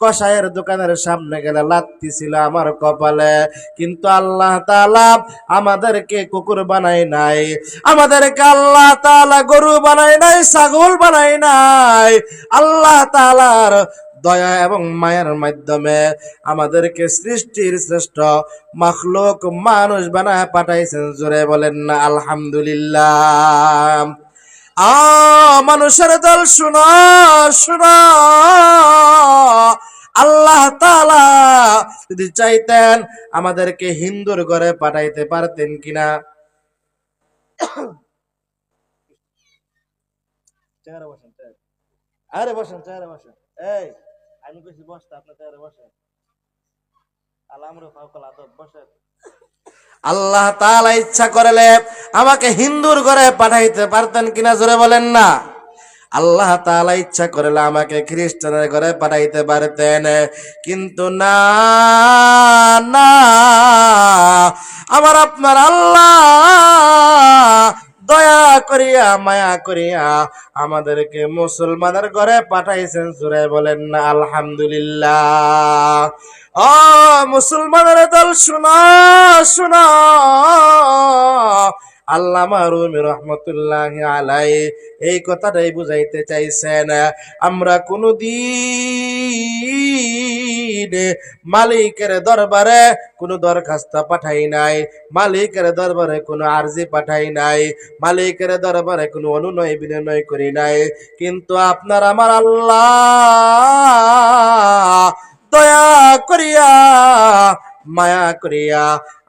কসাইয়ের দোকানের সামনে গেলে লাত্তি ছিল আমার কপালে, কিন্তু আল্লাহ তাআলা আমাদেরকে কুকুর বানায় নাই, আমাদেরকে আল্লাহ তাআলা গরু বানায় নাই, ছাগল বানায় নাই। আল্লাহ তাআলার দয়া এবং মায়ের মাধ্যমে আমাদেরকে সৃষ্টির শ্রেষ্ঠ মাখলুক মানুষ বানায় পাঠাইছেন। জোরে বলেন না আলহামদুলিল্লাহ। মানুষের দল শুনো শুনো, আল্লাহ তাআলা যদি চাইতেন আমাদেরকে হিন্দুর ঘরে পাঠাইতে পারতেন কিনা? চেয়ারে বসেন, আরে বসেন, চেয়ারে বসেন। এই আমি কইছি বসতে, আপনি চেয়ারে বসেন। বসেন। আল্লাহ তাআলা ইচ্ছা করলে আমাকে হিন্দুর ঘরে পাঠাইতে পারতেন কিনা? জোরে বলেন না। আল্লাহ তাআলা ইচ্ছা করলে আমাকে খ্রিস্টানের ঘরে পাঠাইতে পারতেন, কিন্তু না না, আমার আপনার আল্লাহ দয়া করিয়া মায়া করিয়া আমাদেরকে মুসলমানের ঘরে পাঠাইছেন। জোরে বলেন না আলহামদুলিল্লাহ। ও মুসলমানের দল শুনো শুনো, আল্লামা রুমি রহমতুল্লাহি আলাইহি এই কথাটাই বুঝাইতে চাইছেন। আমরা কোনদিন মালিকের দরবারে কোনো দরখাস্ত পাঠাই নাই, মালিকের দরবারে কোনো আরজি পাঠাই নাই, মালিকের দরবারে কোনো অনুনয় বিনয় করি নাই, কিন্তু আপনার আমার আল্লাহ দয়া করিয়া মায়া করিয়া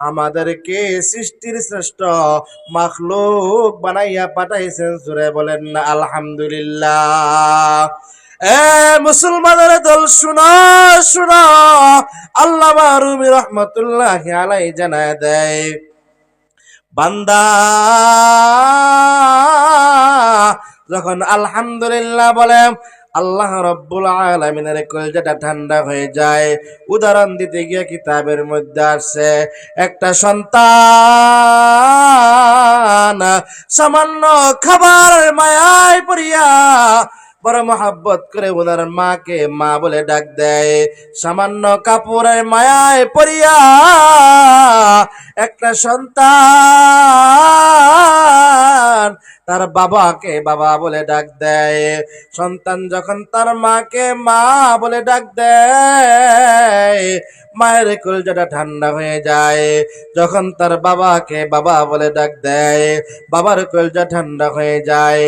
আমাদেরকে সৃষ্টির শ্রেষ্ঠ মাখলুক বানাইয়া পাঠাইছেন। জোরে বলেন না আলহামদুলিল্লাহ। এ মুসলমানের দল শুনো শুনো, আল্লামা রুমি রহমতুল্লাহি আলাইহি জানায় দেয়, বান্দা যখন আলহামদুলিল্লাহ বলে আল্লাহ রব্বুল আলামিনের কলিজাটা ঠান্ডা হয়ে যায়। উদাহরণ দিতে গিয়ে কিতাবের মধ্যে আসছে, একটা সন্তান সামান্য খাবার মায়ায় পড়িয়া বড় মহাব্বত করে ওনার মাকে মা বলে ডাক দেয়। সামান্য কাপড়ের মায়ায় পড়িয়া একটা সন্তান তার বাবাকে বাবা বলে ডাক দেয়। সন্তান যখন তার মাকে মা বলে ডাক দেয়, মায়ের কলিজাটা ঠান্ডা হয়ে যায়। যখন তার বাবাকে বাবা বলে ডাক দেয়, বাবার কলিজা ঠান্ডা হয়ে যায়।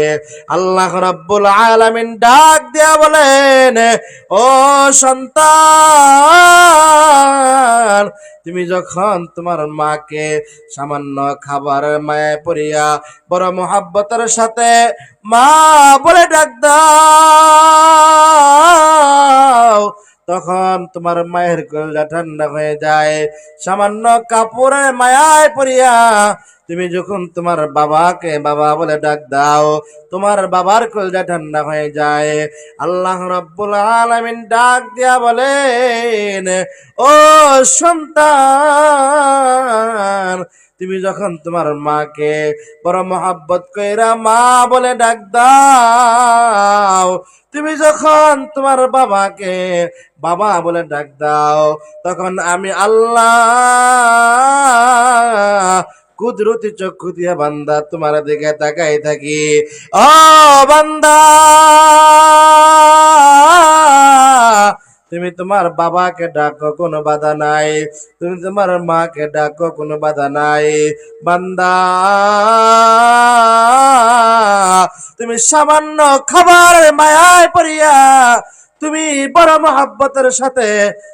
আল্লাহ রাব্বুল আলামিন ডাক দেয়া বলেন, ও সন্তান, তুমি যখন তোমার মাকে সামান্য খাবার মায়ায় পড়িয়া বড় মোহাব্বতের সাথে মা বলে ডাক দাও, তখন তোমার মায়ের কলিজা ঠান্ডা হয়ে যায়। সামান্য কাপড়ের মায়ায় পড়িয়া তুমি যখন তোমার বাবাকে বাবা বলে ডাক দাও, তোমার বাবার কলিজা ঠান্ডা হয়ে যায়। আল্লাহ রাব্বুল আলামিন ডাক দিয়া বলেন, ও সন্তান, তুমি যখন তোমার মাকে বড় মহাব্বত কইরা মা বলে ডাক দাও, তুমি যখন তোমার বাবাকে বাবা বলে ডাক দাও, তখন আমি আল্লাহ কুদরতি চক্ষু দিয়া বান্দা তোমার দিকে তাকাই থাকি। ও বান্দা, তুমি তোমার বাবাকে ডাকো, কোনো বাধা নাই। তুমি তোমার মাকে ডাকো, কোনো বাধা নাই। বান্দা, তুমি সামান্য খাবার মায়ায় পড়িয়া তুমি বড় মহাব্বতের সাথে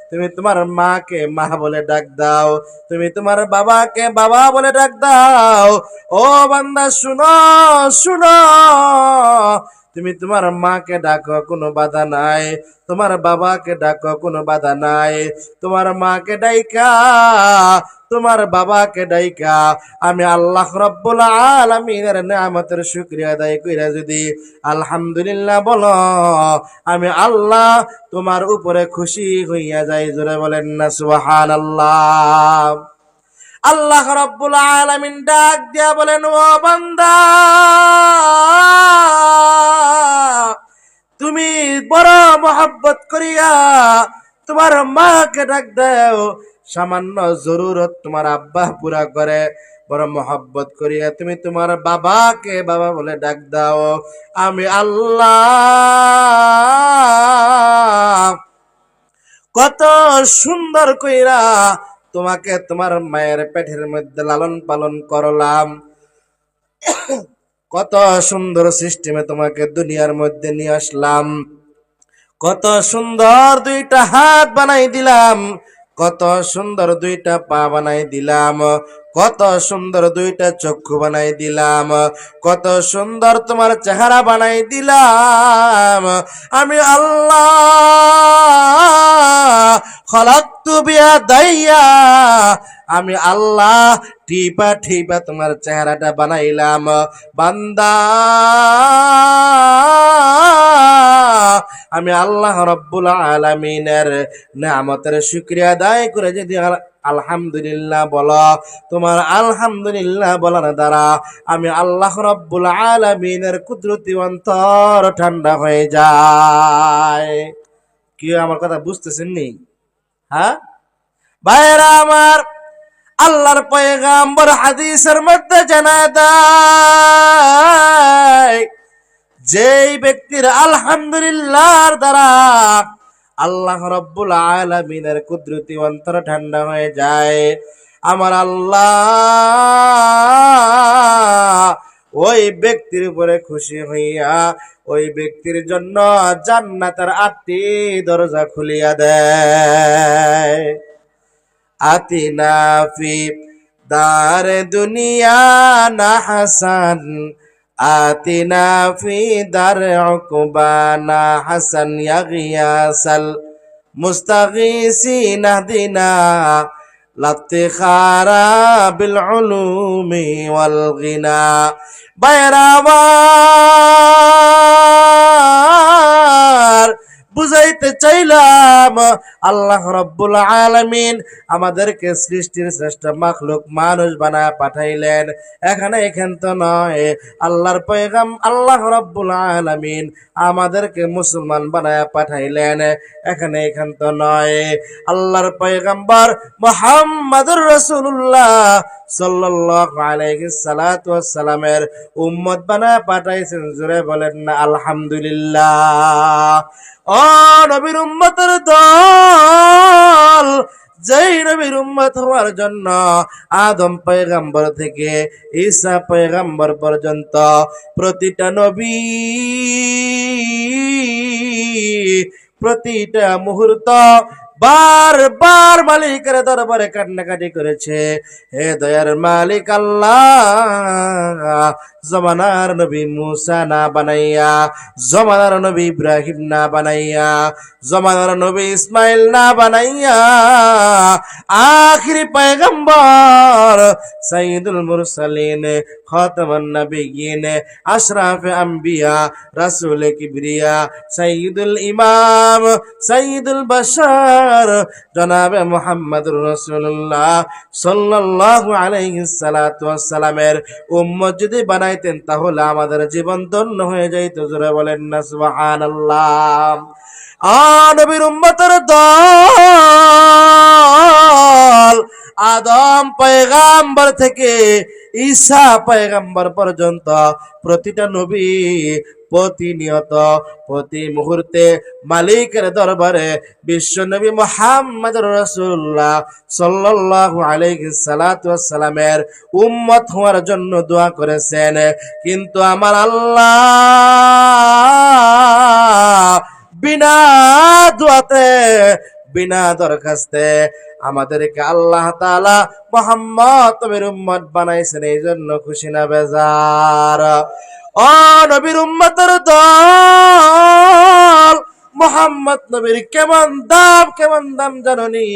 তুমি তোমার মাকে মা বলে ডাক দাও, তুমি তোমার বাবাকে বাবা বলে ডাক দাও। ও বান্দা শুনো শুনো, তুমি তোমার মাকে ডাকো, কোনো বাধা নাই। তোমার বাবাকে ডাকো, কোনো বাধা নাই। তোমার মাকে ডাইকা তোমার বাবাকে ডাইকা আমি আল্লাহ রাব্বুল আলামিনের নিয়ামতের শুকরিয়া আদায় কইরা যদি আলহামদুলিল্লাহ বলো, আমি আল্লাহ তোমার উপরে খুশি হইয়া যাই। জোরে বলেন না সুবহানাল্লাহ। আল্লাহ রাব্বুল আলামিন ডাক দিয়া বলেন, ও বান্দা, তুমি বড় মোহাব্বত করিয়া তোমার মাকে ডাক দাও, সামান্য জরুরত তোমার আব্বা পুরা করে, বড় মোহাব্বত করিয়া তুমি তোমার বাবাকে বাবা বলে ডাক দাও। আমি আল্লাহ কত সুন্দর কইরা তোমাকে তোমার মায়ের পেটের মধ্যে লালন পালন করলাম, কত সুন্দর সিস্টেমে তোমাকে দুনিয়ার মধ্যে নিয়ে আসলাম, কত সুন্দর দুইটা হাত বানাই দিলাম, কত সুন্দর দুইটা পা বানাই দিলাম, কত সুন্দর দুইটা চক্ষু বানাই দিলাম, কত সুন্দর তোমার চেহারা বানাই দিলাম। আমি আল্লাহ খলাকতু বিয়াদাইয়া, আমি আল্লাহ টিপা টিপা তোমার চেহারাটা বানাইলাম। বান্দা আমি আল্লাহ রব্বুল আলামিনের নিয়ামতের শুকরিয়া আদায় করে যদি আলহামদুলিল্লাহ বলো, তোমার আলহামদুলিল্লাহ বলার দ্বারা আমি আল্লাহ রব্বুল আলামিনের কুদরতি অন্তর ঠান্ডা হয়ে যায়। কি আমার কথা বুঝতেছেন নি? হ্যাঁ ভাইরা আমার, আল্লাহর পয়গাম্বর হাদিসের মধ্যে জানায় দেয়, যেই ব্যক্তির আলহামদুলিল্লাহর দ্বারা আল্লাহ রব্বুল আলামিনের কুদরতি অন্তর ঠান্ডা হয়ে যায়, আমার আল্লাহ ওই ব্যক্তির উপরে খুশি হইয়া ওই ব্যক্তির জন্য জান্নাতের 8টি দরজা খুলিয়া দেয়। আতিনা ফি দার দুনিয়া না হাসান, আতিনা ফি দার উকবানা হাসান, ইয়া গিয়াসাল মুস্তাগীসিন আহদিনা লাফতিখারা বিল উলুমি ওয়াল গিনা। বাইরা আমার, বুঝাইতে চাইলাম আল্লাহ রব্বুল আলামিন আমাদেরকে সৃষ্টির শ্রেষ্ঠ মাখলুক মানুষ বানায় পাঠাইলেন। এখান তো নয়, আল্লাহর পয়গাম আল্লাহ রব্বুল আলামিন আমাদেরকে মুসলমান বানায় পাঠাইলেন। এখান তো নয়, আল্লাহর পয়গাম্বর মুহাম্মদুর রাসূলুল্লাহ সাল্লাল্লাহু আলাইহি সাল্লাতু ওয়াসসালামের উম্মত বানায় পাঠাইছেন। জোরে বলেন না আলহামদুলিল্লাহ। ও নবীর উম্মতের দল, যেই নবীর উম্মত হওয়ার জন্য আদম পয়গাম্বর থেকে ঈসা পয়গাম্বর পর্যন্ত প্রতিটা নবী প্রতিটা মুহূর্ত বারবার মালিকের দরবারে কান্নাকাটি করেছে, হে দয়ার মালিক আল্লাহ, জমানার নবী মুসা না বানাইয়া, জমানার নবী ইব্রাহিম না বানাইয়া, জমানার নবী ইসমাইল না বানাইয়া আখিরি পয়গম্বর সাইয়্যিদুল মুরসালিন খাতামুন নবিয়্যিন আশরাফে আম্বিয়া রাসূল কিবরিয়া সাইয়্যিদুল ইমাম সাইয়্যিদুল বাশার জনাবে মুহাম্মদুর রাসূলুল্লাহ সাল্লাল্লাহু আলাইহি সাল্লাতু ওয়াসসালামের উম্মত যদি বানাইতেন তাহলে আমাদের জীবন ধন্য হয়ে যাইত। জোরে বলেন না সুবহানাল্লাহ। নবীর উম্মতের দল আদম পয়গাম্বর থেকে ঈসা পয়গাম্বর পর্যন্ত প্রতিটা নবী প্রতিনিয়ত প্রতি মুহূর্তে মালিকের দরবারে বিশ্ব নবী মুহাম্মদুর রাসূলুল্লাহ সাল্লাল্লাহু আলাইহি সাল্লাতু ওয়াসসালামের উম্মত হওয়ার জন্য দোয়া করেছেন। কিন্তু আমার আল্লাহ বিনা দোয়াতে বিনা দরখাস্তে আমাদেরকে আল্লাহ তাআলা মুহাম্মদ নবীর উম্মত বানাইছেন। এই জন্য খুশি না বেজার? ও নবীর উম্মতের দল, মুহাম্মদ নবীর কেমন দাম জাননি?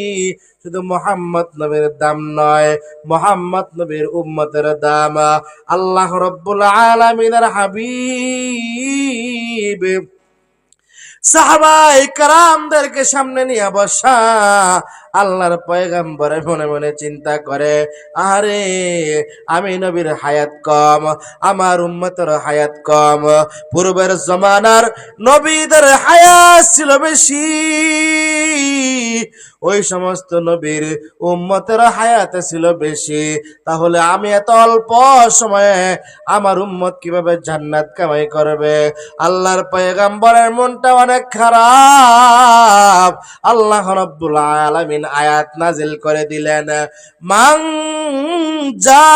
শুধু মুহাম্মদ নবীর দাম নয়, মুহাম্মদ নবীর উম্মতের দাম আল্লাহ রব্বুল আলামিনের হাবিব সাহাবাই কারামদেরকে সামনে নিয়ে বসা আল্লাহর পয়গম্বরে মনে মনে চিন্তা করে, আরে আমি নবীর হায়াত কম, আমার উম্মতের হায়াত কম, পূর্বের জমানার নবীদের হায়াত ছিল বেশি, ওই সমস্ত নবীর উম্মতের হায়াত ছিল বেশি, তাহলে আমি এত অল্প সময়ে আমার উম্মত কিভাবে জান্নাত কামাই করবে? আল্লাহর পয়গম্বরের মনটা অনেক খারাপ। আল্লাহ রাব্বুল আলামিন আয়াত নাজিল করে দিলেন, মান যা